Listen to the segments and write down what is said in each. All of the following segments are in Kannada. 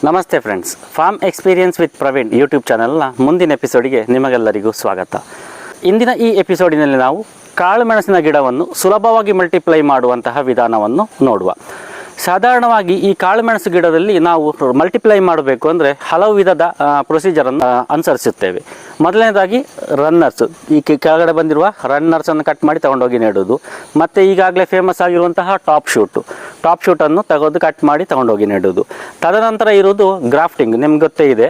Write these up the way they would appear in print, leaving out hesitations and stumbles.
ನಮಸ್ತೆ friends, farm experience with Praveen YouTube ಚಾನಲ್ನ ಮುಂದಿನ ಎಪಿಸೋಡಿಗೆ ನಿಮಗೆಲ್ಲರಿಗೂ ಸ್ವಾಗತ. ಇಂದಿನ ಈ ಎಪಿಸೋಡಿನಲ್ಲಿ ನಾವು ಕಾಳುಮೆಣಸಿನ ಗಿಡವನ್ನು ಸುಲಭವಾಗಿ ಮಲ್ಟಿಪ್ಲೈ ಮಾಡುವಂತಹ ವಿಧಾನವನ್ನು ನೋಡುವ. ಸಾಧಾರಣವಾಗಿ ಈ ಕಾಳುಮೆಣಸು ಗಿಡದಲ್ಲಿ ನಾವು ಮಲ್ಟಿಪ್ಲೈ ಮಾಡಬೇಕು ಅಂದರೆ ಹಲವು ವಿಧದ ಪ್ರೊಸೀಜರನ್ನು ಅನುಸರಿಸುತ್ತೇವೆ. ಮೊದಲನೇದಾಗಿ ರನ್ನರ್ಸ್, ಈ ಕೆಳಗಡೆ ಬಂದಿರುವ ರನ್ನರ್ಸನ್ನು ಕಟ್ ಮಾಡಿ ತಗೊಂಡೋಗಿ ನೆಡೋದು. ಮತ್ತು ಈಗಾಗಲೇ ಫೇಮಸ್ ಆಗಿರುವಂತಹ ಟಾಪ್ ಶೂಟನ್ನು ತೆಗೆದು ಕಟ್ ಮಾಡಿ ತಗೊಂಡೋಗಿ ನೆಡೋದು. ತದನಂತರ ಇರೋದು ಗ್ರಾಫ್ಟಿಂಗ್. ನಿಮ್ಗೆ ಗೊತ್ತೇ ಇದೆ,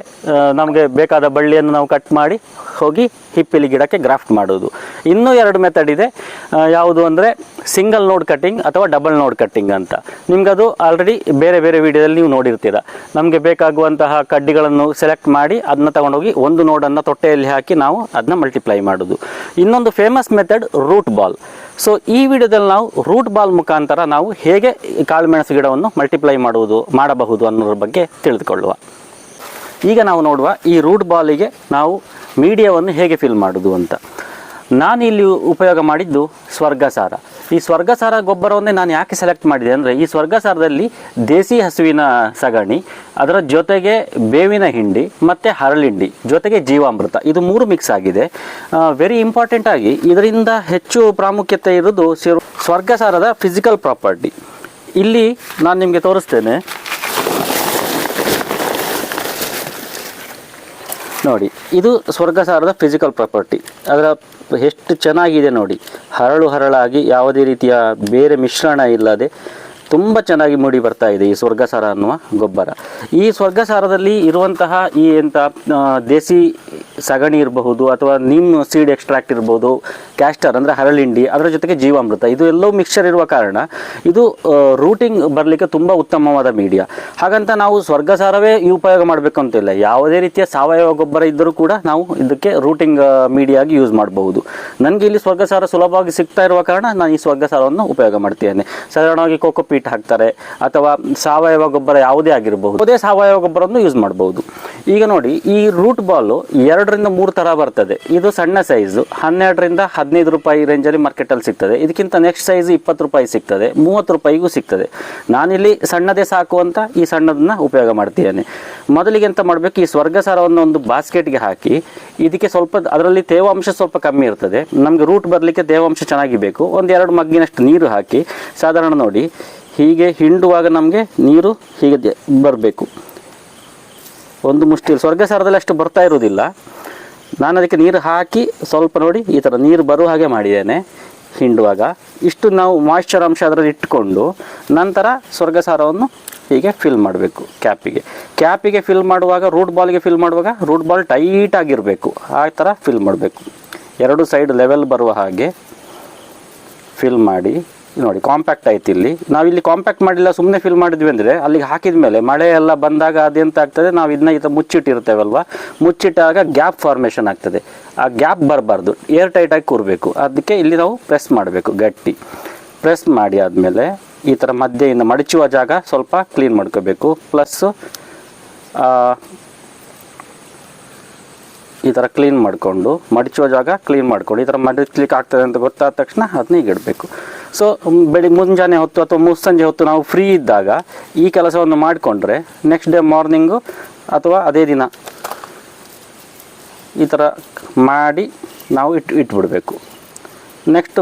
ನಮಗೆ ಬೇಕಾದ ಬಳ್ಳಿಯನ್ನು ನಾವು ಕಟ್ ಮಾಡಿ ಹೋಗಿ ಹಿಪ್ಪಿಲಿ ಗಿಡಕ್ಕೆ ಗ್ರಾಫ್ಟ್ ಮಾಡೋದು. ಇನ್ನೂ ಎರಡು ಮೆಥಡ್ ಇದೆ. ಯಾವುದು ಅಂದರೆ ಸಿಂಗಲ್ ನೋಡ್ ಕಟ್ಟಿಂಗ್ ಅಥವಾ ಡಬಲ್ ನೋಡ್ ಕಟ್ಟಿಂಗ್ ಅಂತ. ನಿಮ್ಗದು ಆಲ್ರೆಡಿ ಬೇರೆ ಬೇರೆ ವಿಡಿಯೋದಲ್ಲಿ ನೀವು ನೋಡಿರ್ತೀರ. ನಮಗೆ ಬೇಕಾಗುವಂತಹ ಕಡ್ಡಿಗಳನ್ನು ಸೆಲೆಕ್ಟ್ ಮಾಡಿ ಅದನ್ನ ತಗೊಂಡೋಗಿ ಒಂದು ನೋಡನ್ನು ತೊಟ್ಟೆಯಲ್ಲಿ ಹಾಕಿ ನಾವು ಅದನ್ನ ಮಲ್ಟಿಪ್ಲೈ ಮಾಡೋದು. ಇನ್ನೊಂದು famous method root ball. So ಈ ವಿಡಿಯೋದಲ್ಲಿ ನಾವು ರೂಟ್ ಬಾಲ್ ಮುಖಾಂತರ ನಾವು ಹೇಗೆ ಕಾಳುಮೆಣಸು ಗಿಡವನ್ನು ಮಲ್ಟಿಪ್ಲೈ ಮಾಡಬಹುದು ಅನ್ನೋದ್ರ ಬಗ್ಗೆ ತಿಳಿದುಕೊಳ್ಳುವ. ಈಗ ನಾವು ನೋಡುವ ಈ ರೂಟ್ ಬಾಲಿಗೆ ನಾವು ಮೀಡಿಯಾವನ್ನು ಹೇಗೆ ಫಿಲ್ ಮಾಡೋದು ಅಂತ. ನಾನಿಲ್ಲಿ ಉಪಯೋಗ ಮಾಡಿದ್ದು ಸ್ವರ್ಗಸಾರ. ಈ ಸ್ವರ್ಗಸಾರ ಗೊಬ್ಬರವನ್ನೇ ನಾನು ಯಾಕೆ ಸೆಲೆಕ್ಟ್ ಮಾಡಿದೆ ಅಂದರೆ, ಈ ಸ್ವರ್ಗಸಾರದಲ್ಲಿ ದೇಸಿ ಹಸುವಿನ ಸಗಣಿ, ಅದರ ಜೊತೆಗೆ ಬೇವಿನ ಹಿಂಡಿ ಮತ್ತು ಹರಳಿಂಡಿ ಜೊತೆಗೆ ಜೀವಾಮೃತ, ಇದು ಮೂರು ಮಿಕ್ಸ್ ಆಗಿದೆ. ವೆರಿ ಇಂಪಾರ್ಟೆಂಟ್ ಆಗಿ ಇದರಿಂದ ಹೆಚ್ಚು ಪ್ರಾಮುಖ್ಯತೆ ಇರೋದು ಸ್ವರ್ಗಸಾರದ ಫಿಸಿಕಲ್ ಪ್ರಾಪರ್ಟಿ. ಇಲ್ಲಿ ನಾನು ನಿಮಗೆ ತೋರಿಸ್ತೇನೆ ನೋಡಿ. ಇದು ಸ್ವರ್ಗಸಾರದ ಫಿಸಿಕಲ್ ಪ್ರಾಪರ್ಟಿ. ಅದರ ಎಷ್ಟು ಚೆನ್ನಾಗಿದೆ ನೋಡಿ. ಹರಳಾಗಿ ಯಾವುದೇ ರೀತಿಯ ಬೇರೆ ಮಿಶ್ರಣ ಇಲ್ಲದೆ ತುಂಬ ಚೆನ್ನಾಗಿ ಮೂಡಿ ಬರ್ತಾ ಇದೆ ಈ ಸ್ವರ್ಗಸಾರ ಅನ್ನುವ ಗೊಬ್ಬರ. ಈ ಸ್ವರ್ಗಸಾರದಲ್ಲಿ ಇರುವಂತಹ ಈ ದೇಸಿ ಸಗಣಿ ಇರಬಹುದು ಅಥವಾ ನೀಮ್ ಸೀಡ್ ಎಕ್ಸ್ಟ್ರಾಕ್ಟ್ ಇರ್ಬೋದು, ಕ್ಯಾಸ್ಟರ್ ಅಂದರೆ ಹರಳಿಂಡಿ, ಅದರ ಜೊತೆಗೆ ಜೀವಾಮೃತ, ಇದು ಎಲ್ಲವೂ ಮಿಕ್ಸ್ಚರ್ ಇರುವ ಕಾರಣ ಇದು ರೂಟಿಂಗ್ ಬರಲಿಕ್ಕೆ ತುಂಬ ಉತ್ತಮವಾದ ಮೀಡಿಯಾ. ಹಾಗಂತ ನಾವು ಸ್ವರ್ಗಸಾರವೇ ಉಪಯೋಗ ಮಾಡಬೇಕು ಅಂತಿಲ್ಲ. ಯಾವುದೇ ರೀತಿಯ ಸಾವಯವ ಗೊಬ್ಬರ ಇದ್ದರೂ ಕೂಡ ನಾವು ಇದಕ್ಕೆ ರೂಟಿಂಗ್ ಮೀಡಿಯಾಗಿ ಯೂಸ್ ಮಾಡಬಹುದು. ನನಗೆ ಇಲ್ಲಿ ಸ್ವರ್ಗಸಾರ ಸುಲಭವಾಗಿ ಸಿಗ್ತಾ ಇರುವ ಕಾರಣ ನಾನು ಈ ಸ್ವರ್ಗಸಾರವನ್ನು ಉಪಯೋಗ ಮಾಡ್ತೇನೆ. ಸಾಧಾರಣವಾಗಿ ಕೋಕೋಪೀಟ್ ಹಾಕ್ತಾರೆ ಅಥವಾ ಸಾವಯವ ಗೊಬ್ಬರ ಯಾವುದೇ ಆಗಿರಬಹುದು, ಅದೇ ಸಾವಯವ ಗೊಬ್ಬರವನ್ನು ಯೂಸ್ ಮಾಡಬಹುದು. ಈಗ ನೋಡಿ, ಈ ರೂಟ್ ಬಾಲು 2-3 ಥರ ಬರ್ತದೆ. ಇದು ಸಣ್ಣ ಸೈಜು 12ರಿಂದ 15 ರೂಪಾಯಿ ರೇಂಜಲ್ಲಿ ಮಾರ್ಕೆಟಲ್ಲಿ ಸಿಗ್ತದೆ. ಇದಕ್ಕಿಂತ ನೆಕ್ಸ್ಟ್ ಸೈಜ್ 20 ರೂಪಾಯಿ ಸಿಗ್ತದೆ, 30 ರೂಪಾಯಿಗೂ ಸಿಗ್ತದೆ. ನಾನಿಲ್ಲಿ ಸಣ್ಣದೇ ಸಾಕು ಅಂತ ಈ ಸಣ್ಣದನ್ನ ಉಪಯೋಗ ಮಾಡ್ತೇನೆ. ಮೊದಲಿಗೆ ಎಂತ ಮಾಡಬೇಕು, ಈ ಸ್ವರ್ಗಸಾರವನ್ನು ಒಂದು ಬಾಸ್ಕೆಟ್ಗೆ ಹಾಕಿ ಇದಕ್ಕೆ ಸ್ವಲ್ಪ, ಅದರಲ್ಲಿ ತೇವಾಂಶ ಸ್ವಲ್ಪ ಕಮ್ಮಿ ಇರ್ತದೆ, ನಮಗೆ ರೂಟ್ ಬರಲಿಕ್ಕೆ ತೇವಾಂಶ ಚೆನ್ನಾಗಿ ಬೇಕು. 1-2 ಮಗ್ಗಿನಷ್ಟು ನೀರು ಹಾಕಿ, ಸಾಧಾರಣ ನೋಡಿ ಹೀಗೆ ಹಿಂಡುವಾಗ ನಮಗೆ ನೀರು ಹೀಗೆ ಬರಬೇಕು. ಒಂದು ಮುಷ್ಟಿ ಸ್ವರ್ಗಸಾರದಲ್ಲಿ ಅಷ್ಟು ಬರ್ತಾ ಇರೋದಿಲ್ಲ. ನಾನು ಅದಕ್ಕೆ ನೀರು ಹಾಕಿ ಸ್ವಲ್ಪ ನೋಡಿ ಈ ಥರ ನೀರು ಬರುವ ಹಾಗೆ ಮಾಡಿದ್ದೇನೆ. ಹಿಂಡುವಾಗ ಇಷ್ಟು ನಾವು ಮಾಯಿಶ್ಚರ್ ಅಂಶ ಅದರಲ್ಲಿ ಇಟ್ಕೊಂಡು ನಂತರ ಸ್ವರ್ಗಸಾರವನ್ನು ಹೀಗೆ ಫಿಲ್ ಮಾಡಬೇಕು. ಕ್ಯಾಪಿಗೆ ಫಿಲ್ ಮಾಡುವಾಗ, ರೂಟ್ ಬಾಲ್ಗೆ ಫಿಲ್ ಮಾಡುವಾಗ ರೂಟ್ ಬಾಲ್ ಟೈಟ್ ಆಗಿರಬೇಕು. ಆ ಥರ ಫಿಲ್ ಮಾಡಬೇಕು. 2 ಸೈಡ್ ಲೆವೆಲ್ ಬರುವ ಹಾಗೆ ಫಿಲ್ ಮಾಡಿ ನೋಡಿ. ಕಾಂಪ್ಯಾಕ್ಟ್ ಆಯ್ತು. ಇಲ್ಲಿ ನಾವಿಲ್ಲಿ ಕಾಂಪ್ಯಾಕ್ಟ್ ಮಾಡಿಲ್ಲ, ಸುಮ್ಮನೆ ಫಿಲ್ ಮಾಡಿದ್ವಿ ಅಂದರೆ ಅಲ್ಲಿಗೆ ಹಾಕಿದ ಮೇಲೆ ಮಳೆ ಎಲ್ಲ ಬಂದಾಗ ಅದೆಂತ ಆಗ್ತದೆ, ನಾವು ಇದನ್ನ ಮುಚ್ಚಿಟ್ಟಿರ್ತೇವಲ್ವ, ಮುಚ್ಚಿಟ್ಟಾಗ ಗ್ಯಾಪ್ ಫಾರ್ಮೇಷನ್ ಆಗ್ತದೆ. ಆ ಗ್ಯಾಪ್ ಬರಬಾರ್ದು, ಏರ್ ಟೈಟಾಗಿ ಕೂರಬೇಕು. ಅದಕ್ಕೆ ಇಲ್ಲಿ ನಾವು ಪ್ರೆಸ್ ಮಾಡಬೇಕು. ಗಟ್ಟಿ ಪ್ರೆಸ್ ಮಾಡಿ ಆದಮೇಲೆ ಈ ಥರ ಮಧ್ಯೆಯಿಂದ ಮಡಚುವ ಜಾಗ ಸ್ವಲ್ಪ ಕ್ಲೀನ್ ಮಾಡ್ಕೋಬೇಕು. ಪ್ಲಸ್ ಈ ಥರ ಕ್ಲೀನ್ ಮಾಡಿಕೊಂಡು, ಮಡಚುವ ಜಾಗ ಕ್ಲೀನ್ ಮಾಡಿಕೊಂಡು, ಈ ಥರ ಮಡಚಲಿಕ್ಕೆ ಆಗ್ತದೆ ಅಂತ ಗೊತ್ತಾದ ತಕ್ಷಣ ಅದನ್ನ ಈಗ ಇಡಬೇಕು. ಸೊ ಮುಂಜಾನೆ ಹೊತ್ತು ಅಥವಾ ಮುಸ್ಸಂಜೆ ಹೊತ್ತು ನಾವು ಫ್ರೀ ಇದ್ದಾಗ ಈ ಕೆಲಸವನ್ನು ಮಾಡಿಕೊಂಡ್ರೆ ನೆಕ್ಸ್ಟ್ ಡೇ ಮಾರ್ನಿಂಗು ಅಥವಾ ಅದೇ ದಿನ ಈ ಥರ ಮಾಡಿ ನಾವು ಇಟ್ಬಿಡಬೇಕು. ನೆಕ್ಸ್ಟ್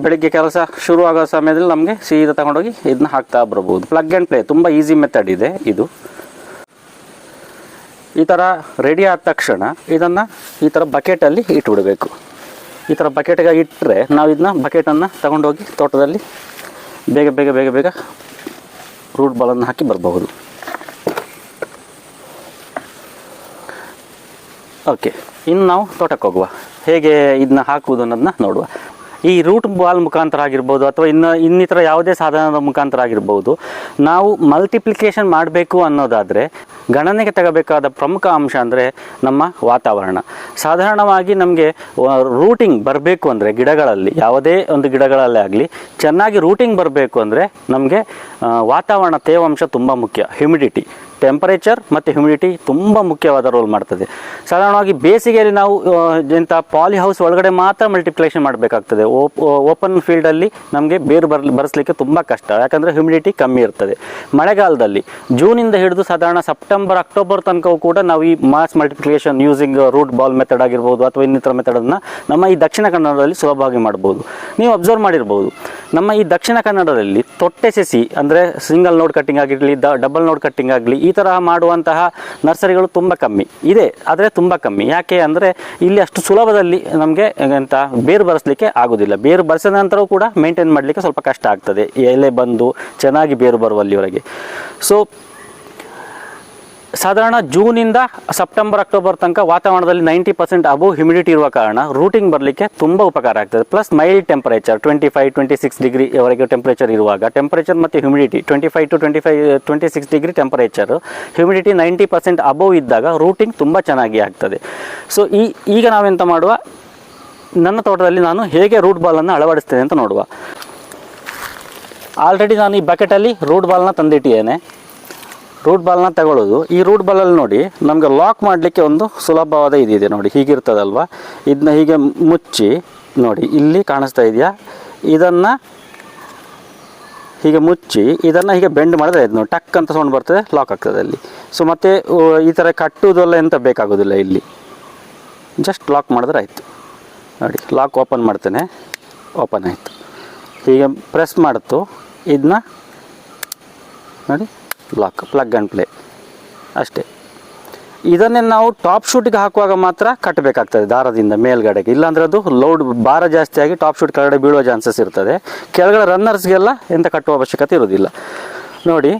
ಬೆಳಿಗ್ಗೆ ಕೆಲಸ ಶುರುವಾಗೋ ಸಮಯದಲ್ಲಿ ನಮಗೆ ಸೀದಾ ತಗೊಂಡೋಗಿ ಇದನ್ನ ಹಾಕ್ತಾ ಬರ್ಬೋದು. ಪ್ಲಗ್ ಆ್ಯಂಡ್ ಪ್ಲೇ, ತುಂಬ ಈಸಿ ಮೆಥಡ್ ಇದೆ ಇದು. ಈ ಥರ ರೆಡಿ ಆದ ತಕ್ಷಣ ಇದನ್ನು ಈ ಥರ ಬಕೆಟಲ್ಲಿ ಇಟ್ಬಿಡಬೇಕು. ಈ ಥರ ಬಕೆಟಿಗೆ ಇಟ್ಟರೆ ನಾವು ಇದನ್ನ ಬಕೆಟನ್ನು ತಗೊಂಡೋಗಿ ತೋಟದಲ್ಲಿ ಬೇಗ ರೂಟ್ ಬಾಲನ್ನು ಹಾಕಿ ಬರಬಹುದು. ಓಕೆ, ಇನ್ನು ನಾವು ತೋಟಕ್ಕೆ ಹೋಗುವ. ಹೇಗೆ ಇದನ್ನ ಹಾಕುವುದು ಅನ್ನೋದನ್ನ ನೋಡುವ. ಈ ರೂಟ್ ಬಾಲ್ ಮುಖಾಂತರ ಆಗಿರ್ಬೋದು ಅಥವಾ ಇನ್ನಿತರ ಯಾವುದೇ ಸಾಧನದ ಮುಖಾಂತರ ಆಗಿರ್ಬೋದು, ನಾವು ಮಲ್ಟಿಪ್ಲಿಕೇಶನ್ ಮಾಡಬೇಕು ಅನ್ನೋದಾದರೆ ಗಣನೆಗೆ ತಗೋಬೇಕಾದ ಪ್ರಮುಖ ಅಂಶ ಅಂದರೆ ನಮ್ಮ ವಾತಾವರಣ. ಸಾಧಾರಣವಾಗಿ ನಮಗೆ ರೂಟಿಂಗ್ ಬರಬೇಕು ಅಂದರೆ ಗಿಡಗಳಲ್ಲಿ, ಯಾವುದೇ ಒಂದು ಗಿಡಗಳಲ್ಲೇ ಆಗಲಿ ಚೆನ್ನಾಗಿ ರೂಟಿಂಗ್ ಬರಬೇಕು ಅಂದರೆ ನಮಗೆ ವಾತಾವರಣ ತೇವಾಂಶ ತುಂಬ ಮುಖ್ಯ. ಹ್ಯುಮಿಡಿಟಿ, ಟೆಂಪರೇಚರ್ ಮತ್ತು ಹ್ಯುಮಿಡಿಟಿ ತುಂಬ ಮುಖ್ಯವಾದ ರೋಲ್ ಮಾಡ್ತದೆ. ಸಾಧಾರಣವಾಗಿ ಬೇಸಿಗೆಯಲ್ಲಿ ನಾವು ಎಂಥ ಪಾಲಿ ಹೌಸ್ ಒಳಗಡೆ ಮಾತ್ರ ಮಲ್ಟಿಪ್ಲಿಕೇಶನ್ ಮಾಡಬೇಕಾಗ್ತದೆ. ಓಪನ್ ಫೀಲ್ಡಲ್ಲಿ ನಮಗೆ ಬೇರು ಬರೆಸಲಿಕ್ಕೆ ತುಂಬ ಕಷ್ಟ, ಯಾಕಂದರೆ ಹ್ಯುಮಿಡಿಟಿ ಕಮ್ಮಿ ಇರ್ತದೆ. ಮಳೆಗಾಲದಲ್ಲಿ ಜೂನಿಂದ ಹಿಡಿದು ಸಾಧಾರಣ ಸೆಪ್ಟೆಂಬರ್ ಸೆಪ್ಟೆಂಬರ್ ಅಕ್ಟೋಬರ್ ತನಕವೂ ಕೂಡ ನಾವು ಈ maths multiplication using root ball method ಆಗಿರ್ಬೋದು ಅಥವಾ ಇನ್ನಿತರ ಮೆಥಡನ್ನು ನಮ್ಮ ಈ ದಕ್ಷಿಣ ಕನ್ನಡದಲ್ಲಿ ಸುಲಭವಾಗಿ ಮಾಡ್ಬೋದು. ನೀವು ಅಬ್ಸರ್ವ್ ಮಾಡಿರ್ಬೋದು, ನಮ್ಮ ಈ ದಕ್ಷಿಣ ಕನ್ನಡದಲ್ಲಿ ತೊಟ್ಟೆ ಸಸಿ ಅಂದರೆ ಸಿಂಗಲ್ ನೋಡ್ ಕಟ್ಟಿಂಗ್ ಆಗಿರಲಿ, ಡಬಲ್ ನೋಡ್ ಕಟ್ಟಿಂಗ್ ಆಗಲಿ, ಈ ತರಹ ಮಾಡುವಂತಹ ನರ್ಸರಿಗಳು ತುಂಬ ಕಮ್ಮಿ ಇದೆ. ಆದರೆ ತುಂಬ ಕಮ್ಮಿ. ಯಾಕೆ ಅಂದರೆ ಇಲ್ಲಿ ಅಷ್ಟು ಸುಲಭದಲ್ಲಿ ನಮಗೆ ಎಂತ ಬೇರು ಬರೆಸಲಿಕ್ಕೆ ಆಗೋದಿಲ್ಲ. ಬೇರು ಬರೆಸಿದ ನಂತರವೂ ಕೂಡ ಮೇಂಟೈನ್ ಮಾಡಲಿಕ್ಕೆ ಸ್ವಲ್ಪ ಕಷ್ಟ ಆಗ್ತದೆ, ಎಲೆ ಬಂದು ಚೆನ್ನಾಗಿ ಬೇರು ಬರುವಲ್ಲಿವರೆಗೆ. ಸೊ ಸಾಧಾರಣ ಜೂನಿಂದ ಸೆಪ್ಟೆಂಬರ್ ಅಕ್ಟೋಬರ್ ತನಕ ವಾತಾವರಣದಲ್ಲಿ 90% ಅಬೋವ್ ಹ್ಯುಮಿಡಿಟಿ ಇರುವ ಕಾರಣ ರೂಟಿಂಗ್ ಬರಲಿಕ್ಕೆ ತುಂಬ ಉಪಕಾರ ಆಗ್ತದೆ. ಪ್ಲಸ್ ಮೈಲ್ಡ್ ಟೆಂಪರೇಚರ್ 25-26 ಡಿಗ್ರಿವರೆಗೆ ಟೆಂಪರೇಚರ್ ಇರುವಾಗ, ಟೆಂಪರೇಚರ್ ಮತ್ತು humidity 25-26 degree temperature, humidity 90% above ಇದ್ದಾಗ ರೂಟಿಂಗ್ ತುಂಬ ಚೆನ್ನಾಗಿ ಆಗ್ತದೆ. ಸೊ ಈಗ ನಾವೆಂತ ಮಾಡುವ, ನನ್ನ ತೋಟದಲ್ಲಿ ನಾನು ಹೇಗೆ ರೂಟ್ ಬಾಲನ್ನು ಅಳವಡಿಸ್ತೇನೆ ಅಂತ ನೋಡುವ. ಆಲ್ರೆಡಿ ನಾನು ಈ ಬಕೆಟಲ್ಲಿ ರೂಟ್ ಬಾಲ್ನ ತಂದಿಟ್ಟಿದ್ದೇನೆ. ರೂಟ್ ಬಾಲ್ನ ತಗೊಳ್ಳೋದು. ಈ ರೂಟ್ ಬಾಲಲ್ಲಿ ನೋಡಿ ನಮಗೆ ಲಾಕ್ ಮಾಡಲಿಕ್ಕೆ ಒಂದು ಸುಲಭವಾದ ಇದಿದೆ ನೋಡಿ, ಹೀಗಿರ್ತದಲ್ವ. ಇದನ್ನ ಹೀಗೆ ಮುಚ್ಚಿ ನೋಡಿ, ಇಲ್ಲಿ ಕಾಣಿಸ್ತಾ ಇದೆಯಾ, ಇದನ್ನು ಹೀಗೆ ಮುಚ್ಚಿ ಇದನ್ನು ಹೀಗೆ ಬೆಂಡ್ ಮಾಡಿದ್ರೆ ಇದು ನೋಡಿ ಟಕ್ ಅಂತ ಸೌಂಡ್ ಬರ್ತದೆ, ಲಾಕ್ ಆಗ್ತದೆ ಅಲ್ಲಿ. ಸೊ ಮತ್ತೆ ಈ ಥರ ಕಟ್ಟುವುದೆಲ್ಲ ಎಂತ ಬೇಕಾಗೋದಿಲ್ಲ, ಇಲ್ಲಿ ಜಸ್ಟ್ ಲಾಕ್ ಮಾಡಿದ್ರೆ ಆಯಿತು ನೋಡಿ. ಲಾಕ್ ಓಪನ್ ಮಾಡ್ತೇನೆ, ಓಪನ್ ಆಯಿತು. ಹೀಗೆ ಪ್ರೆಸ್ ಮಾಡ್ತು ಇದನ್ನ ನೋಡಿ, ಲಾಕ್, ಪ್ಲಗ್ ಆ್ಯಂಡ್ ಪ್ಲೇ ಅಷ್ಟೇ. ಇದನ್ನೇ ನಾವು ಟಾಪ್ ಶೂಟಿಗೆ ಹಾಕುವಾಗ ಮಾತ್ರ ಕಟ್ಟಬೇಕಾಗ್ತದೆ ದಾರದಿಂದ ಮೇಲ್ಗಡೆಗೆ, ಇಲ್ಲಾಂದರೆ ಅದು ಲೋಡ್ ಭಾರ ಜಾಸ್ತಿಯಾಗಿ ಟಾಪ್ ಶೂಟ್ ಕೆಳಗಡೆ ಬೀಳುವ ಚಾನ್ಸಸ್ ಇರ್ತದೆ. ಕೆಳಗಡೆ ರನ್ನರ್ಸ್ಗೆಲ್ಲ ಎಂತ ಕಟ್ಟುವ ಅವಶ್ಯಕತೆ ಇರೋದಿಲ್ಲ. ನೋಡಿ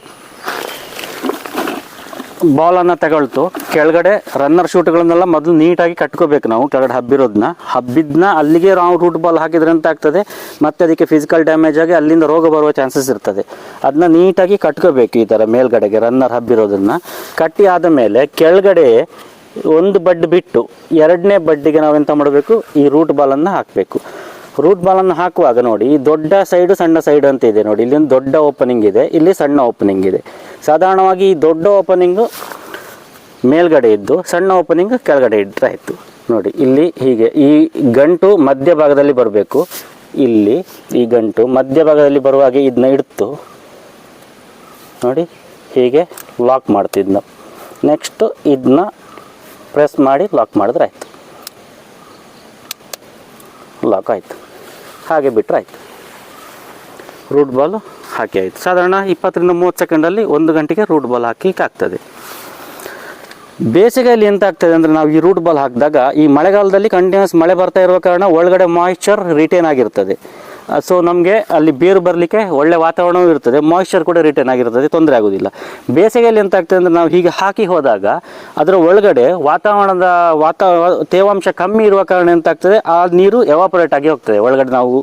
ಬಾಲನ್ನು ತಗೊಳ್ತು, ಕೆಳಗಡೆ ರನ್ನರ್ ಶೂಟ್ಗಳನ್ನೆಲ್ಲ ಮೊದಲು ನೀಟಾಗಿ ಕಟ್ಕೋಬೇಕು ನಾವು. ಕೆಳಗಡೆ ಹಬ್ಬಿದ್ನ ಅಲ್ಲಿಗೆ ನಾವು ರೂಟ್ ಬಾಲ್ ಹಾಕಿದ್ರೆ ಅಂತ ಆಗ್ತದೆ, ಮತ್ತು ಅದಕ್ಕೆ ಫಿಸಿಕಲ್ ಡ್ಯಾಮೇಜ್ ಆಗಿ ಅಲ್ಲಿಂದ ರೋಗ ಬರುವ ಚಾನ್ಸಸ್ ಇರ್ತದೆ. ಅದನ್ನ ನೀಟಾಗಿ ಕಟ್ಕೋಬೇಕು. ಈ ಥರ ಮೇಲ್ಗಡೆಗೆ ರನ್ನರ್ ಹಬ್ಬಿರೋದನ್ನು ಕಟ್ಟಿ ಆದ ಮೇಲೆ ಕೆಳಗಡೆ ಒಂದು ಬಡ್ ಬಿಟ್ಟು ಎರಡನೇ ಬಡ್ಡಿಗೆ ನಾವೆಂತ ಮಾಡಬೇಕು, ಈ ರೂಟ್ ಬಾಲನ್ನು ಹಾಕಬೇಕು. ರೂಟ್ ಬಾಲನ್ನು ಹಾಕುವಾಗ ನೋಡಿ, ದೊಡ್ಡ ಸೈಡು ಸಣ್ಣ ಸೈಡ್ ಅಂತ ಇದೆ ನೋಡಿ, ಇಲ್ಲಿ ಒಂದು ದೊಡ್ಡ ಓಪನಿಂಗ್ ಇದೆ, ಇಲ್ಲಿ ಸಣ್ಣ ಓಪನಿಂಗ್ ಇದೆ. ಸಾಧಾರಣವಾಗಿ ಈ ದೊಡ್ಡ ಓಪನಿಂಗು ಮೇಲ್ಗಡೆ ಇದ್ದು ಸಣ್ಣ ಓಪನಿಂಗ್ ಕೆಳಗಡೆ ಇಟ್ಟರೆ ಆಯಿತು. ನೋಡಿ ಇಲ್ಲಿ ಹೀಗೆ ಈ ಗಂಟು ಮಧ್ಯಭಾಗದಲ್ಲಿ ಬರಬೇಕು. ಇಲ್ಲಿ ಈ ಗಂಟು ಮಧ್ಯಭಾಗದಲ್ಲಿ ಬರುವಾಗೆ ಇದನ್ನ ಇಡ್ತು ನೋಡಿ, ಹೀಗೆ ಲಾಕ್ ಮಾಡ್ತಿದ್ನ. ನೆಕ್ಸ್ಟು ಇದನ್ನ ಪ್ರೆಸ್ ಮಾಡಿ ಲಾಕ್ ಮಾಡಿದ್ರೆ ಆಯಿತು, ಲಾಕ್ ಆಯಿತು. ಹಾಗೆ ಬಿಟ್ಟರೆ ಆಯಿತು, ರೂಟ್ ಬಾಲ್ ಹಾಕಿ ಆಯಿತು. ಸಾಧಾರಣ 20-30 ಸೆಕೆಂಡಲ್ಲಿ 1 ಗಂಟೆಗೆ ರೂಟ್ ಬಾಲ್ ಹಾಕಲಿಕ್ಕೆ ಆಗ್ತದೆ. ಬೇಸಿಗೆಯಲ್ಲಿ ಎಂತ ಆಗ್ತದೆ ಅಂದರೆ, ನಾವು ಈ ರೂಟ್ ಬಾಲ್ ಹಾಕಿದಾಗ ಈ ಮಳೆಗಾಲದಲ್ಲಿ ಕಂಟಿನ್ಯೂಸ್ ಮಳೆ ಬರ್ತಾ ಇರುವ ಕಾರಣ ಒಳಗಡೆ ಮಾಯಿಶ್ಚರ್ ರಿಟೇನ್ ಆಗಿರ್ತದೆ. ಸೊ ನಮಗೆ ಅಲ್ಲಿ ಬೇರು ಬರಲಿಕ್ಕೆ ಒಳ್ಳೆ ವಾತಾವರಣವೂ ಇರ್ತದೆ, ಮಾಯಿಶ್ಚರ್ ಕೂಡ ರಿಟೇನ್ ಆಗಿರ್ತದೆ, ತೊಂದರೆ ಆಗೋದಿಲ್ಲ. ಬೇಸಿಗೆಯಲ್ಲಿ ಎಂತ ಆಗ್ತದೆ ಅಂದರೆ, ನಾವು ಹೀಗೆ ಹಾಕಿ ಹೋದಾಗ ಅದರ ಒಳಗಡೆ ತೇವಾಂಶ ಕಮ್ಮಿ ಇರುವ ಕಾರಣ ಎಂತಾಗ್ತದೆ, ಆ ನೀರು ಎವಾಪರೇಟ್ ಆಗಿ ಹೋಗ್ತದೆ ಒಳಗಡೆ. ನಾವು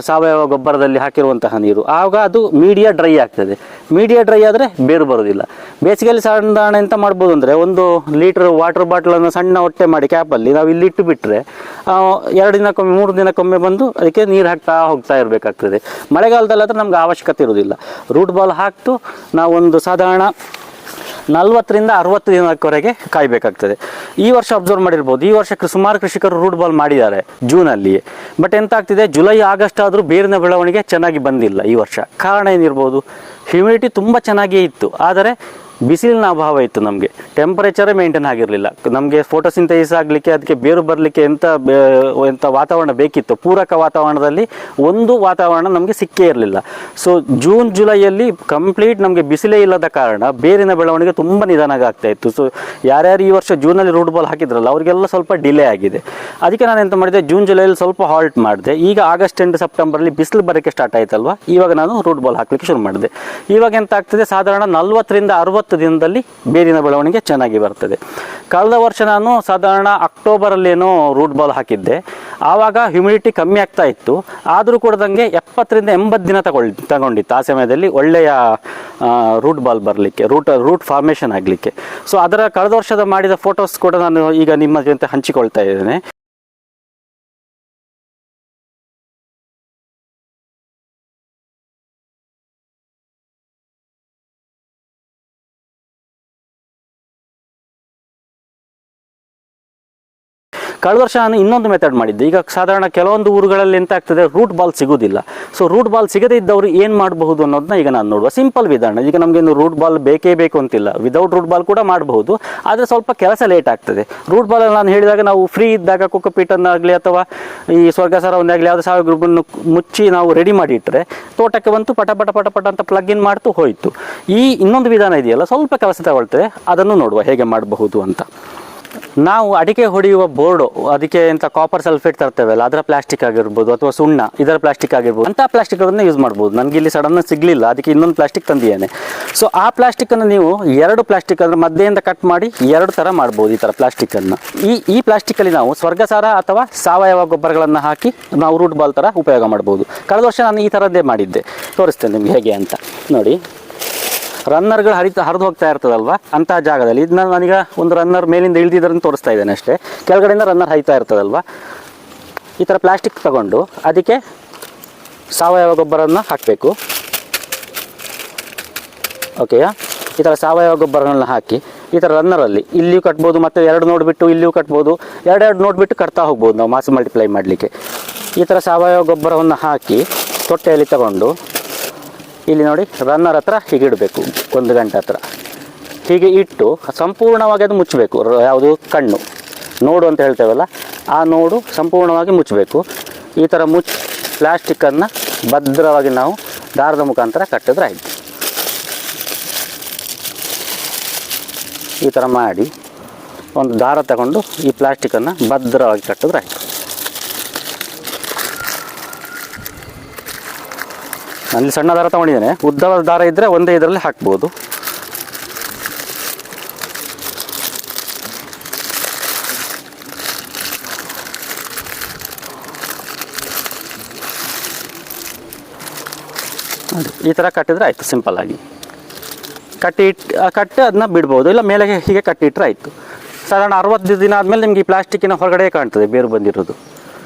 ಸಾವಯವ ಗೊಬ್ಬರದಲ್ಲಿ ಹಾಕಿರುವಂತಹ ನೀರು, ಆಗ ಅದು ಮೀಡಿಯಾ ಡ್ರೈ ಆಗ್ತದೆ. ಮೀಡಿಯಾ ಡ್ರೈ ಆದರೆ ಬೇರು ಬರೋದಿಲ್ಲ. ಬೇಸಿಗೆಯಲ್ಲಿ ಸಾಧಾರಣ ಎಂತ ಮಾಡ್ಬೋದು ಅಂದರೆ, 1 ಲೀಟ್ರ್ ವಾಟರ್ ಬಾಟ್ಲನ್ನು ಸಣ್ಣ ಹೊಟ್ಟೆ ಮಾಡಿ ಕ್ಯಾಪಲ್ಲಿ ನಾವು ಇಲ್ಲಿ ಇಟ್ಟು ಬಿಟ್ಟರೆ 2 ದಿನಕ್ಕೊಮ್ಮೆ 3 ದಿನಕ್ಕೊಮ್ಮೆ ಬಂದು ಅದಕ್ಕೆ ನೀರು ಹಾಕ್ತಾ ಹೋಗ್ತಾ ಇರಬೇಕಾಗ್ತದೆ. ಮಳೆಗಾಲದಲ್ಲಾದರೆ ನಮ್ಗೆ ಅವಶ್ಯಕತೆ ಇರೋದಿಲ್ಲ. ರೂಟ್ ಬಾಲ್ ಹಾಕ್ತು ನಾವು ಒಂದು ಸಾಧಾರಣ 40-60 ದಿನದವರೆಗೆ ಕಾಯಬೇಕಾಗ್ತದೆ. ಈ ವರ್ಷ ಅಬ್ಸರ್ವ್ ಮಾಡಿರ್ಬೋದು, ಈ ವರ್ಷ ಸುಮಾರು ಕೃಷಿಕರು ರೂಟ್ ಬಾಲ್ ಮಾಡಿದ್ದಾರೆ ಜೂನಲ್ಲಿಯೇ. ಬಟ್ ಎಂತ ಆಗ್ತಿದೆ, ಜುಲೈ ಆಗಸ್ಟ್ ಆದರೂ ಬೇರಿನ ಬೆಳವಣಿಗೆ ಚೆನ್ನಾಗಿ ಬಂದಿಲ್ಲ ಈ ವರ್ಷ. ಕಾರಣ ಏನಿರ್ಬೋದು, ಹ್ಯುಮಿಡಿಟಿ ತುಂಬ ಚೆನ್ನಾಗಿಯೇ ಇತ್ತು, ಆದರೆ ಬಿಸಿಲಿನ ಅಭಾವ ಇತ್ತು. ನಮಗೆ ಟೆಂಪರೇಚರೇ ಮೇಂಟೈನ್ ಆಗಿರಲಿಲ್ಲ. ನಮಗೆ ಫೋಟೋಸಿಂಥಸಿಸ್ ಆಗಲಿಕ್ಕೆ, ಅದಕ್ಕೆ ಬೇರು ಬರಲಿಕ್ಕೆ ಎಂಥ ವಾತಾವರಣ ಬೇಕಿತ್ತು, ಪೂರಕ ವಾತಾವರಣದಲ್ಲಿ ಒಂದು ವಾತಾವರಣ ನಮಗೆ ಸಿಕ್ಕೇ ಇರಲಿಲ್ಲ. ಸೊ ಜೂನ್ ಜುಲೈಯಲ್ಲಿ ಕಂಪ್ಲೀಟ್ ನಮಗೆ ಬಿಸಿಲೇ ಇಲ್ಲದ ಕಾರಣ ಬೇರಿನ ಬೆಳವಣಿಗೆ ತುಂಬ ನಿಧಾನವಾಗಿ ಆಗ್ತಾ ಇತ್ತು. ಸೊ ಯಾರ್ಯಾರು ಈ ವರ್ಷ ಜೂನಲ್ಲಿ ರೂಟ್ ಬಾಲ್ ಹಾಕಿದ್ರಲ್ಲ ಅವರಿಗೆಲ್ಲ ಸ್ವಲ್ಪ ಡಿಲೇ ಆಗಿದೆ. ಅದಕ್ಕೆ ನಾನು ಎಂತ ಮಾಡಿದೆ, ಜೂನ್ ಜುಲೈಯಲ್ಲಿ ಸ್ವಲ್ಪ ಹಾಲ್ಟ್ ಮಾಡಿದೆ. ಈಗ ಆಗಸ್ಟ್ ಎಂಡ್ ಸೆಪ್ಟೆಂಬರಲ್ಲಿ ಬಿಸಿಲು ಬರೋಕ್ಕೆ ಸ್ಟಾರ್ಟ್ ಆಯ್ತಲ್ವ, ಇವಾಗ ನಾನು ರೂಟ್ ಬಾಲ್ ಹಾಕಲಿಕ್ಕೆ ಶುರು ಮಾಡಿದೆ. ಇವಾಗ ಎಂತ ಆಗ್ತದೆ, ಸಾಧಾರಣ 40-60 ದಿನದಲ್ಲಿ ಬೇರಿನ ಬೆಳವಣಿಗೆ ಚೆನ್ನಾಗಿ ಬರ್ತದೆ. ಕಳೆದ ವರ್ಷ ನಾನು ಸಾಧಾರಣ ಅಕ್ಟೋಬರಲ್ಲೇನೋ ರೂಟ್ ಬಾಲ್ ಹಾಕಿದ್ದೆ. ಆವಾಗ ಹ್ಯುಮಿಡಿಟಿ ಕಮ್ಮಿ ಆಗ್ತಾ ಇತ್ತು, ಆದರೂ ಕೂಡ ನನಗೆ 70-80 ದಿನ ತಗೊಂಡಿತ್ತು ಆ ಸಮಯದಲ್ಲಿ ಒಳ್ಳೆಯ ರೂಟ್ ಬಾಲ್ ಬರಲಿಕ್ಕೆ, ರೂಟ್ ಫಾರ್ಮೇಷನ್ ಆಗಲಿಕ್ಕೆ. ಸೊ ಅದರ ಕಳೆದ ವರ್ಷದ ಮಾಡಿದ ಫೋಟೋಸ್ ಕೂಡ ನಾನು ಈಗ ನಿಮ್ಮ ಜೊತೆ ಹಂಚಿಕೊಳ್ತಾ ಇದ್ದೇನೆ. ಕಳೆದ ವರ್ಷ ನಾನು ಇನ್ನೊಂದು ಮೆಥಡ್ ಮಾಡಿದ್ದೆ. ಈಗ ಸಾಧಾರಣ ಕೆಲವೊಂದು ಊರುಗಳಲ್ಲಿ ಎಂತ ಆಗ್ತದೆ, ರೂಟ್ ಬಾಲ್ ಸಿಗೋದಿಲ್ಲ. ಸೊ ರೂಟ್ ಬಾಲ್ ಸಿಗದೇ ಇದ್ದವರು ಏನು ಮಾಡಬಹುದು ಅನ್ನೋದನ್ನ ಈಗ ನಾನು ನೋಡುವ ಸಿಂಪಲ್ ವಿಧಾನ. ಈಗ ನಮಗೆ ರೂಟ್ ಬಾಲ್ ಬೇಕೇ ಬೇಕು ಅಂತಿಲ್ಲ, ವಿದೌಟ್ ರೂಟ್ ಬಾಲ್ ಕೂಡ ಮಾಡಬಹುದು, ಆದರೆ ಸ್ವಲ್ಪ ಕೆಲಸ ಲೇಟ್ ಆಗ್ತದೆ. ರೂಟ್ ಬಾಲ್ ನಾನು ಹೇಳಿದಾಗ ನಾವು ಫ್ರೀ ಇದ್ದಾಗ ಕೊಕೊಪೀಟನ್ನಾಗಲಿ ಅಥವಾ ಈ ಸ್ವರ್ಗಸಾರವನ್ನಾಗಲಿ ಯಾವುದೇ ಸಾವಯವ ಗೊಬ್ಬರವನ್ನು ಮುಚ್ಚಿ ನಾವು ರೆಡಿ ಮಾಡಿ ಇಟ್ಟರೆ ತೋಟಕ್ಕೆ ಬಂತು ಪಟ ಪಟ ಪಟ ಪಟ ಅಂತ ಪ್ಲಗ್ ಇನ್ ಮಾಡ್ತು ಹೋಯಿತು. ಈ ಇನ್ನೊಂದು ವಿಧಾನ ಇದೆಯಲ್ಲ, ಸ್ವಲ್ಪ ಕೆಲಸ ತಗೊಳ್ತದೆ, ಅದನ್ನು ನೋಡುವ ಹೇಗೆ ಮಾಡಬಹುದು ಅಂತ. ನಾವು ಅಡಿಕೆ ಹೊಡೆಯುವ ಬೋರ್ಡು, ಅದಕ್ಕೆ ಎಂತ ಕಾಪರ್ ಸಲ್ಫೇಟ್ ತರ್ತೇವಲ್ಲ, ಅದರ ಪ್ಲಾಸ್ಟಿಕ್ ಆಗಿರ್ಬೋದು ಅಥವಾ ಸುಣ್ಣ ಇದರ ಪ್ಲಾಸ್ಟಿಕ್ ಆಗಿರ್ಬೋದು, ಅಂಥ ಪ್ಲಾಸ್ಟಿಕ್ಗಳನ್ನು ಯೂಸ್ ಮಾಡ್ಬೋದು. ನನಗೆ ಇಲ್ಲಿ ಸಡನ್ ಸಿಗಲಿಲ್ಲ, ಅದಕ್ಕೆ ಇನ್ನೊಂದು ಪ್ಲಾಸ್ಟಿಕ್ ತಂದಿದ್ದೇನೆ. ಸೊ ಆ ಪ್ಲಾಸ್ಟಿಕ್ಕನ್ನು ನೀವು 2 ಪ್ಲಾಸ್ಟಿಕ್ ಅದರ ಮಧ್ಯೆಯಿಂದ ಕಟ್ ಮಾಡಿ 2 ಥರ ಮಾಡ್ಬೋದು. ಈ ಥರ ಪ್ಲಾಸ್ಟಿಕ್ಕನ್ನು ಈ ಪ್ಲಾಸ್ಟಿಕ್ಕಲ್ಲಿ ನಾವು ಸ್ವರ್ಗಸಾರ ಅಥವಾ ಸಾವಯವ ಗೊಬ್ಬರಗಳನ್ನು ಹಾಕಿ ನಾವು ರೂಟ್ ಬಾಲ್ ಥರ ಉಪಯೋಗ ಮಾಡ್ಬೋದು. ಕಳೆದ ವರ್ಷ ನಾನು ಈ ಥರದ್ದೇ ಮಾಡಿದ್ದೆ, ತೋರಿಸ್ತೇನೆ ನಿಮ್ಗೆ ಹೇಗೆ ಅಂತ ನೋಡಿ. ರನ್ನರ್ಗಳು ಹರಿದು ಹೋಗ್ತಾ ಇರ್ತದಲ್ವ, ಅಂತಹ ಜಾಗದಲ್ಲಿ ಇದನ್ನ ನಾನೀಗ ಒಂದು ರನ್ನರ್ ಮೇಲಿಂದ ಇಳಿದಿದ್ದರನ್ನು ತೋರಿಸ್ತಾ ಇದ್ದೇನೆ ಅಷ್ಟೇ. ಕೆಳಗಡೆಯಿಂದ ರನ್ನರ್ ಹರಿತಾ ಇರ್ತದಲ್ವ, ಈ ಥರ ಪ್ಲಾಸ್ಟಿಕ್ ತಗೊಂಡು ಅದಕ್ಕೆ ಸಾವಯವ ಗೊಬ್ಬರವನ್ನು ಹಾಕಬೇಕು. ಓಕೆಯಾ, ಈ ಥರ ಸಾವಯವ ಗೊಬ್ಬರಗಳನ್ನ ಹಾಕಿ ಈ ಥರ ರನ್ನರಲ್ಲಿ ಇಲ್ಲಿಯೂ ಕಟ್ಬೋದು, ಮತ್ತು 2 ನೋಡ್ ಬಿಟ್ಟು ಇಲ್ಲಿಯೂ ಕಟ್ಬೋದು, 2 ನೋಡ್ ಬಿಟ್ಟು ಕಟ್ತಾ ಹೋಗ್ಬೋದು ನಾವು ಮಾಸ್ ಮಲ್ಟಿಪ್ಲೈ ಮಾಡಲಿಕ್ಕೆ. ಈ ಥರ ಸಾವಯವ ಗೊಬ್ಬರವನ್ನು ಹಾಕಿ ತೊಟ್ಟೆಯಲ್ಲಿ ತಗೊಂಡು ಇಲ್ಲಿ ನೋಡಿ ರನ್ನರ್ ಹತ್ರ ಹೀಗೆ ಇಡಬೇಕು 1 ಗಂಟೆ ಹತ್ರ. ಹೀಗೆ ಇಟ್ಟು ಸಂಪೂರ್ಣವಾಗಿ ಅದು ಮುಚ್ಚಬೇಕು. ಯಾವುದು ಕಣ್ಣು ನೋಡು ಅಂತ ಹೇಳ್ತೇವಲ್ಲ, ಆ ನೋಡು ಸಂಪೂರ್ಣವಾಗಿ ಮುಚ್ಚಬೇಕು. ಈ ಥರ ಪ್ಲಾಸ್ಟಿಕ್ಕನ್ನು ಭದ್ರವಾಗಿ ನಾವು ದಾರದ ಮುಖಾಂತರ ಕಟ್ಟಿದ್ರೆ ಆಯಿತು. ಈ ಥರ ಮಾಡಿ ಒಂದು ದಾರ ತಗೊಂಡು ಈ ಪ್ಲಾಸ್ಟಿಕ್ಕನ್ನು ಭದ್ರವಾಗಿ ಕಟ್ಟಿದ್ರೆ ಆಯಿತು. ಅಲ್ಲಿ ಸಣ್ಣ ದಾರ ತೊಗೊಂಡಿದ್ದೇನೆ, ಉದ್ದವಾದ ದಾರ ಇದ್ದರೆ ಒಂದೇ ಇದರಲ್ಲಿ ಹಾಕ್ಬೋದು. ಈ ಥರ ಕಟ್ಟಿದರೆ ಆಯಿತು. ಸಿಂಪಲ್ಲಾಗಿ ಕಟ್ಟಿ ಅದನ್ನ ಬಿಡ್ಬೋದು, ಇಲ್ಲ ಮೇಲೆ ಹೀಗೆ ಕಟ್ಟಿಟ್ರೆ ಆಯಿತು. ಸಾಧಾರಣ 60 ದಿನ ಆದಮೇಲೆ ನಿಮಗೆ ಈ ಪ್ಲಾಸ್ಟಿಕ್ಕಿನ ಹೊರಗಡೆ ಕಾಣ್ತದೆ ಬೇರು ಬಂದಿರೋದು.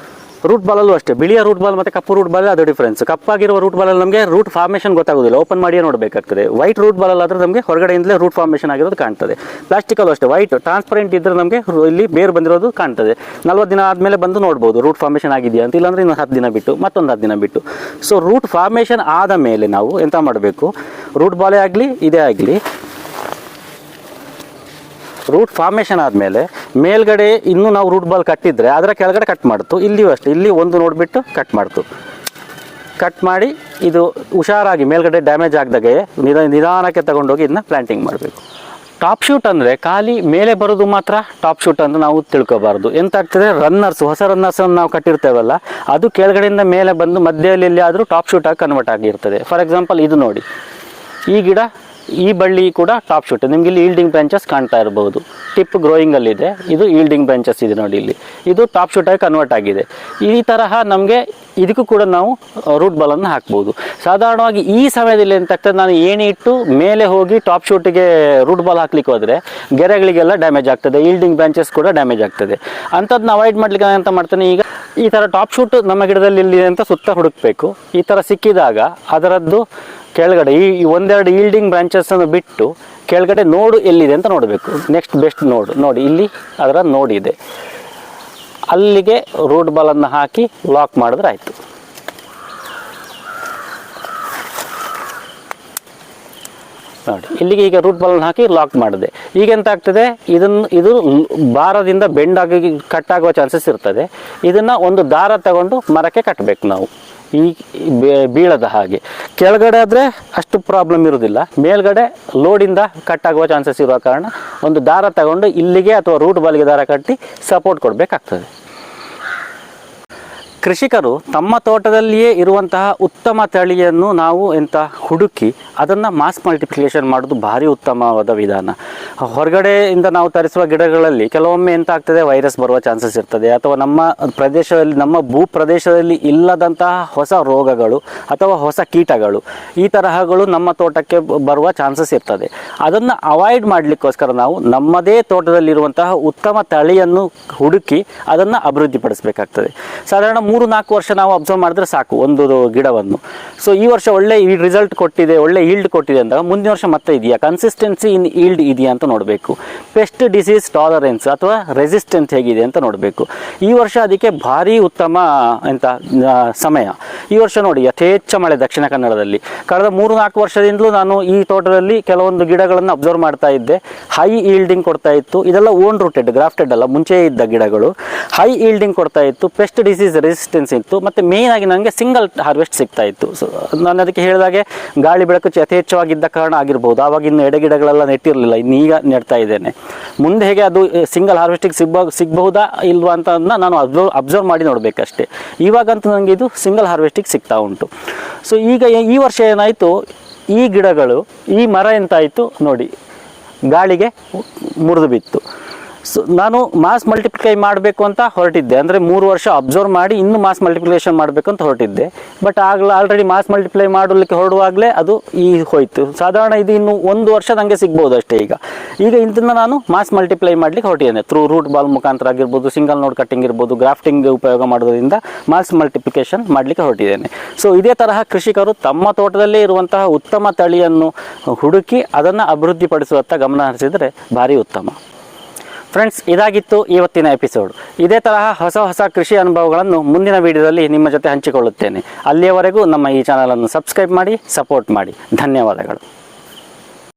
ರೂಟ್ ಬಾಲಲ್ಲೂ ಅಷ್ಟೇ, ಬಿಳಿಯ ರೂಟ್ ಬಾಲ್ ಮತ್ತು ಕಪ್ಪು ರೂಟ್ ಬಾಲ್ ಅದು ಡಿಫ್ರೆನ್ಸ್. ಕಪ್ಪಾಗಿರುವ ರೂಟ್ ಬಾಲಲ್ಲಿ ನಮಗೆ ರೂಟ್ ಫಾರ್ಮೇಷನ್ ಗೊತ್ತಾಗೋದಿಲ್ಲ, ಓಪನ್ ಮಾಡಿಯೇ ನೋಡಬೇಕಾಗ್ತದೆ. ವೈಟ್ ರೂಟ್ ಬಾಲಲ್ಲಿ ಆದರೆ ನಮಗೆ ಹೊರಗಡೆಯಿಂದಲೇ ರೂಟ್ ಫಾರ್ಮೇಷನ್ ಆಗಿರೋದು ಕಾಣ್ತದೆ. ಪ್ಲಾಸ್ಟಿಕಲ್ಲೂ ಅಷ್ಟೇ, ವೈಟ್ ಟ್ರಾನ್ಸ್ಪರೆಂಟ್ ಇದ್ದರೆ ನಮಗೆ ಇಲ್ಲಿ ಬೇರು ಬಂದಿರೋದು ಕಾಣ್ತದೆ. 40 ದಿನ ಆದಮೇಲೆ ಬಂದು ನೋಡ್ಬೋದು ರೂಟ್ ಫಾರ್ಮೇಷನ್ ಆಗಿದೆಯಾ ಅಂತ, ಇಲ್ಲಾಂದರೆ ಇನ್ನೊಂದು 10 ದಿನ ಬಿಟ್ಟು, ಮತ್ತೊಂದು 10 ದಿನ ಬಿಟ್ಟು. ಸೊ ರೂಟ್ ಫಾರ್ಮೇಷನ್ ಆದ ಮೇಲೆ ನಾವು ಎಂತ ಮಾಡಬೇಕು, ರೂಟ್ ಬಾಲೇ ಆಗಲಿ ಇದೇ ಆಗಲಿ, ರೂಟ್ ಫಾರ್ಮೇಷನ್ ಆದಮೇಲೆ ಮೇಲ್ಗಡೆ ಇನ್ನೂ ನಾವು ರೂಟ್ ಬಾಲ್ ಕಟ್ಟಿದರೆ ಅದರ ಕೆಳಗಡೆ ಕಟ್ ಮಾಡ್ತು. ಇಲ್ಲಿಯೂ ಅಷ್ಟೇ, ಇಲ್ಲಿ 1 ನೋಡಿಬಿಟ್ಟು ಕಟ್ ಮಾಡ್ತು. ಕಟ್ ಮಾಡಿ ಇದು ಹುಷಾರಾಗಿ ಮೇಲ್ಗಡೆ ಡ್ಯಾಮೇಜ್ ಆಗದಾಗೆ ನಿಧಾನಕ್ಕೆ ತಗೊಂಡೋಗಿ ಇದನ್ನ ಪ್ಲಾಂಟಿಂಗ್ ಮಾಡಬೇಕು. ಟಾಪ್ ಶೂಟ್ ಅಂದರೆ ಖಾಲಿ ಮೇಲೆ ಬರೋದು ಮಾತ್ರ ಟಾಪ್ ಶೂಟ್ ಅಂತ ನಾವು ತಿಳ್ಕೊಬಾರ್ದು. ಎಂತಾಗ್ತದೆ, ರನ್ನರ್ಸ್ ಹೊಸ ರನ್ನರ್ಸನ್ನು ನಾವು ಕಟ್ಟಿರ್ತೇವಲ್ಲ, ಅದು ಕೆಳಗಡೆಯಿಂದ ಮೇಲೆ ಬಂದು ಮಧ್ಯದಲ್ಲಿ ಎಲ್ಲಿ ಆದರೂ ಟಾಪ್ ಶೂಟ್ ಆಗಿ ಕನ್ವರ್ಟ್ ಆಗಿರ್ತದೆ. ಫಾರ್ ಎಕ್ಸಾಂಪಲ್ ಇದು ನೋಡಿ, ಈ ಗಿಡ ಈ ಬಳ್ಳಿ ಕೂಡ ಟಾಪ್ ಶೂಟ್. ನಿಮ್ಗೆ ಇಲ್ಲಿ ಈಲ್ಡಿಂಗ್ ಬ್ರಾಂಚಸ್ ಕಾಣ್ತಾ ಇರಬಹುದು, ಟಿಪ್ ಗ್ರೋಯಿಂಗಲ್ಲಿದೆ, ಇದು ಈಲ್ಡಿಂಗ್ ಬ್ರಾಂಚಸ್ ಇದೆ ನೋಡಿ ಇಲ್ಲಿ, ಇದು ಟಾಪ್ ಶೂಟಾಗಿ ಕನ್ವರ್ಟ್ ಆಗಿದೆ. ಈ ತರಹ ನಮಗೆ ಇದಕ್ಕೂ ಕೂಡ ನಾವು ರೂಟ್ ಬಾಲನ್ನು ಹಾಕ್ಬೋದು. ಸಾಧಾರಣವಾಗಿ ಈ ಸಮಯದಲ್ಲಿ ಎಂತಾಗ್ತದೆ, ನಾನು ಏಣಿ ಇಟ್ಟು ಮೇಲೆ ಹೋಗಿ ಟಾಪ್ ಶೂಟಿಗೆ ರೂಟ್ ಬಾಲ್ ಹಾಕ್ಲಿಕ್ಕೆ ಹೋದರೆ ಗೆರೆಗಳಿಗೆಲ್ಲ ಡ್ಯಾಮೇಜ್ ಆಗ್ತದೆ, ಈಲ್ಡಿಂಗ್ ಬ್ರಾಂಚಸ್ ಕೂಡ ಡ್ಯಾಮೇಜ್ ಆಗ್ತದೆ. ಅಂಥದ್ದನ್ನ ಅವಾಯ್ಡ್ ಮಾಡ್ಲಿಕ್ಕೆ ಅಂತ ಮಾಡ್ತೇನೆ, ಈಗ ಈ ಥರ ಟಾಪ್ ಶೂಟ್ ನಮ್ಮ ಗಿಡದಲ್ಲಿ ಇಲ್ಲಿ ಅಂತ ಸುತ್ತ ಹುಡುಕಬೇಕು. ಈ ಥರ ಸಿಕ್ಕಿದಾಗ ಅದರದ್ದು ಕೆಳಗಡೆ ಈ 1-2 ಈಲ್ಡಿಂಗ್ ಬ್ರಾಂಚಸ್ಸನ್ನು ಬಿಟ್ಟು ಕೆಳಗಡೆ ನೋಡು ಎಲ್ಲಿದೆ ಅಂತ ನೋಡಬೇಕು. ನೆಕ್ಸ್ಟ್ ಬೆಸ್ಟ್ ನೋಡಿ ಇಲ್ಲಿ ಅದರ ನೋಡಿದೆ, ಅಲ್ಲಿಗೆ ರೂಟ್ ಬಾಲನ್ನು ಹಾಕಿ ಲಾಕ್ ಮಾಡಿದ್ರೆ ಆಯಿತು. ನೋಡಿ ಇಲ್ಲಿಗೆ ಈಗ ರೂಟ್ ಬಾಲನ್ನು ಹಾಕಿ ಲಾಕ್ ಮಾಡಿದೆ. ಈಗ ಎಂತ ಆಗ್ತದೆ, ಇದು ಭಾರದಿಂದ ಬೆಂಡಾಗಿ ಕಟ್ಟಾಗುವ ಚಾನ್ಸಸ್ ಇರ್ತದೆ. ಇದನ್ನು ಒಂದು ದಾರ ತಗೊಂಡು ಮರಕ್ಕೆ ಕಟ್ಟಬೇಕು ನಾವು, ಈ ಬೀಳದ ಹಾಗೆ. ಕೆಳಗಡೆ ಆದರೆ ಅಷ್ಟು ಪ್ರಾಬ್ಲಮ್ ಇರೋದಿಲ್ಲ, ಮೇಲ್ಗಡೆ ಲೋಡಿಂದ ಕಟ್ಟಾಗುವ ಚಾನ್ಸಸ್ ಇರುವ ಕಾರಣ ಒಂದು ದಾರ ತಗೊಂಡು ಇಲ್ಲಿಗೆ ಅಥವಾ ರೂಟ್ ಬಾಲ್ಗೆ ದಾರ ಕಟ್ಟಿ ಸಪೋರ್ಟ್ ಕೊಡಬೇಕಾಗ್ತದೆ. ಕೃಷಿಕರು ತಮ್ಮ ತೋಟದಲ್ಲಿಯೇ ಇರುವಂತಹ ಉತ್ತಮ ತಳಿಯನ್ನು ನಾವು ಹುಡುಕಿ ಅದನ್ನು ಮಾಸ್ ಮಲ್ಟಿಪ್ಲಿಕೇಶನ್ ಮಾಡೋದು ಭಾರಿ ಉತ್ತಮವಾದ ವಿಧಾನ. ಹೊರಗಡೆಯಿಂದ ನಾವು ತರಿಸುವ ಗಿಡಗಳಲ್ಲಿ ಕೆಲವೊಮ್ಮೆ ಆಗ್ತದೆ, ವೈರಸ್ ಬರುವ ಚಾನ್ಸಸ್ ಇರ್ತದೆ, ಅಥವಾ ನಮ್ಮ ಪ್ರದೇಶದಲ್ಲಿ ನಮ್ಮ ಭೂ ಪ್ರದೇಶದಲ್ಲಿ ಇಲ್ಲದಂತಹ ಹೊಸ ರೋಗಗಳು ಅಥವಾ ಹೊಸ ಕೀಟಗಳು ಈ ತರಹಗಳು ನಮ್ಮ ತೋಟಕ್ಕೆ ಬರುವ ಚಾನ್ಸಸ್ ಇರ್ತದೆ. ಅದನ್ನು ಅವಾಯ್ಡ್ ಮಾಡಲಿಕ್ಕೋಸ್ಕರ ನಾವು ನಮ್ಮದೇ ತೋಟದಲ್ಲಿರುವಂತಹ ಉತ್ತಮ ತಳಿಯನ್ನು ಹುಡುಕಿ ಅದನ್ನು ಅಭಿವೃದ್ಧಿಪಡಿಸಬೇಕಾಗ್ತದೆ. ಸಾಧಾರಣ 3-4 ವರ್ಷ ನಾವು ಅಬ್ಸರ್ವ್ ಮಾಡಿದ್ರೆ ಸಾಕು ಒಂದು ಗಿಡವನ್ನು. ಸೊ ಈ ವರ್ಷ ಒಳ್ಳೆ ಈ ರಿಸಲ್ಟ್ ಕೊಟ್ಟಿದೆ, ಒಳ್ಳೆ ಈಲ್ಡ್ ಕೊಟ್ಟಿದೆ ಅಂದಾಗ ಮುಂದಿನ ವರ್ಷ ಮತ್ತೆ ಇದೆಯಾ, ಕನ್ಸಿಸ್ಟೆನ್ಸಿ ಇನ್ ಈಲ್ಡ್ ಇದೆಯಾ ಅಂತ ನೋಡಬೇಕು. ಪೆಸ್ಟ್ ಡಿಸೀಸ್ ಟಾಲರೆನ್ಸ್ ಅಥವಾ ರೆಸಿಸ್ಟೆನ್ಸ್ ಹೇಗಿದೆ ಅಂತ ನೋಡಬೇಕು. ಈ ವರ್ಷ ಅದಕ್ಕೆ ಭಾರಿ ಉತ್ತಮ ಸಮಯ. ಈ ವರ್ಷ ನೋಡಿ ಯಥೇಚ್ಛ ಮಳೆ ದಕ್ಷಿಣ ಕನ್ನಡದಲ್ಲಿ. ಕಳೆದ 3-4 ವರ್ಷದಿಂದಲೂ ನಾನು ಈ ತೋಟದಲ್ಲಿ ಕೆಲವೊಂದು ಗಿಡಗಳನ್ನು ಅಬ್ಸರ್ವ್ ಮಾಡ್ತಾ ಇದ್ದೆ. ಹೈ ಈಲ್ಡಿಂಗ್ ಕೊಡ್ತಾ ಇತ್ತು. ಇದೆಲ್ಲ ಓನ್ ರೂಟೆಡ್, ಗ್ರಾಫ್ಟೆಡ್ ಅಲ್ಲ, ಮುಂಚೆ ಇದ್ದ ಗಿಡಗಳು. ಹೈ ಈಲ್ಡಿಂಗ್ ಕೊಡ್ತಾ ಇತ್ತು, ಪೆಸ್ಟ್ ಡಿಸೀಸ್ ರೆಸಿಸ್ಟೆನ್ಸ್ ಇತ್ತು, ಮತ್ತು ಮೇಯ್ನ್ ಆಗಿ ನನಗೆ ಸಿಂಗಲ್ ಹಾರ್ವೆಸ್ಟ್ ಸಿಗ್ತಾ ಇತ್ತು. ಸೊ ನಾನು ಅದಕ್ಕೆ ಹೇಳಿದಾಗೆ ಗಾಳಿ ಬೆಳಕು ಯಥೇಚ್ಛವಾಗಿದ್ದ ಕಾರಣ ಆಗಿರ್ಬೋದು. ಆವಾಗ ಇನ್ನು ಎಡೆಗಿಡಗಳೆಲ್ಲ ನೆಟ್ಟಿರಲಿಲ್ಲ, ಇನ್ನೀಗ ನೆಡ್ತಾ ಇದ್ದೇನೆ. ಮುಂದೆ ಹೇಗೆ ಅದು ಸಿಂಗಲ್ ಹಾರ್ವೆಸ್ಟಿಗೆ ಸಿಗಬಹುದಾ ಇಲ್ವಾ ಅಂತ ನಾನು ಅಬ್ಸರ್ವ್ ಮಾಡಿ ನೋಡಬೇಕಷ್ಟೇ. ಇವಾಗಂತೂ ನನಗೆ ಇದು ಸಿಂಗಲ್ ಹಾರ್ವೆಸ್ಟಿಗೆ ಸಿಗ್ತಾ ಉಂಟು. ಸೊ ಈಗ ಈ ವರ್ಷ ಏನಾಯಿತು, ಈ ಗಿಡಗಳು, ಈ ಮರ ಎಂತಾಯಿತು ನೋಡಿ, ಗಾಳಿಗೆ ಮುರಿದು ಬಿತ್ತು. ಸೊ ನಾನು ಮಾಸ್ ಮಲ್ಟಿಪ್ಲೈ ಮಾಡಬೇಕು ಅಂತ ಹೊರಟಿದ್ದೆ, ಅಂದರೆ 3 ವರ್ಷ ಅಬ್ಸರ್ವ್ ಮಾಡಿ ಇನ್ನು ಮಾಸ್ ಮಲ್ಟಿಪ್ಲಿಕೇಶನ್ ಮಾಡಬೇಕು ಅಂತ ಹೊರಟಿದ್ದೆ. ಬಟ್ ಆಲ್ರೆಡಿ ಮಾಸ್ ಮಲ್ಟಿಪ್ಲೈ ಮಾಡಲಿಕ್ಕೆ ಹೊರಡುವಾಗಲೇ ಅದು ಹೋಯಿತು. ಸಾಧಾರಣ ಇದು ಇನ್ನು 1 ವರ್ಷ ನನಗೆ ಸಿಗ್ಬೋದು ಅಷ್ಟೇ. ಈಗ ಇದನ್ನು ನಾನು ಮಾಸ್ ಮಲ್ಟಿಪ್ಲೈ ಮಾಡಲಿಕ್ಕೆ ಹೊರಟಿದ್ದೇನೆ. ಥ್ರೂ ರೂಟ್ ಬಾಲ್ ಮುಖಾಂತರ ಆಗಿರ್ಬೋದು, ಸಿಂಗಲ್ ನೋಡ್ ಕಟ್ಟಿಂಗ್ ಇರ್ಬೋದು, ಗ್ರಾಫ್ಟಿಂಗ್ ಉಪಯೋಗ ಮಾಡೋದ್ರಿಂದ ಮಾಸ್ ಮಲ್ಟಿಪ್ಲಿಕೇಶನ್ ಮಾಡಲಿಕ್ಕೆ ಹೊರಟಿದ್ದೇನೆ. ಸೊ ಇದೇ ತರಹ ಕೃಷಿಕರು ತಮ್ಮ ತೋಟದಲ್ಲೇ ಇರುವಂತಹ ಉತ್ತಮ ತಳಿಯನ್ನು ಹುಡುಕಿ ಅದನ್ನು ಅಭಿವೃದ್ಧಿಪಡಿಸುವತ್ತ ಗಮನ ಹರಿಸಿದರೆ ಭಾರಿ ಉತ್ತಮ. ಫ್ರೆಂಡ್ಸ್, ಇದಾಗಿತ್ತು ಇವತ್ತಿನ ಎಪಿಸೋಡ್. ಇದೇ ತರಹ ಹೊಸ ಕೃಷಿ ಅನುಭವಗಳನ್ನು ಮುಂದಿನ ವಿಡಿಯೋದಲ್ಲಿ ನಿಮ್ಮ ಜೊತೆ ಹಂಚಿಕೊಳ್ಳುತ್ತೇನೆ. ಅಲ್ಲಿಯವರೆಗೂ ನಮ್ಮ ಈ ಚಾನಲನ್ನು ಸಬ್ಸ್ಕ್ರೈಬ್ ಮಾಡಿ, ಸಪೋರ್ಟ್ ಮಾಡಿ. ಧನ್ಯವಾದಗಳು.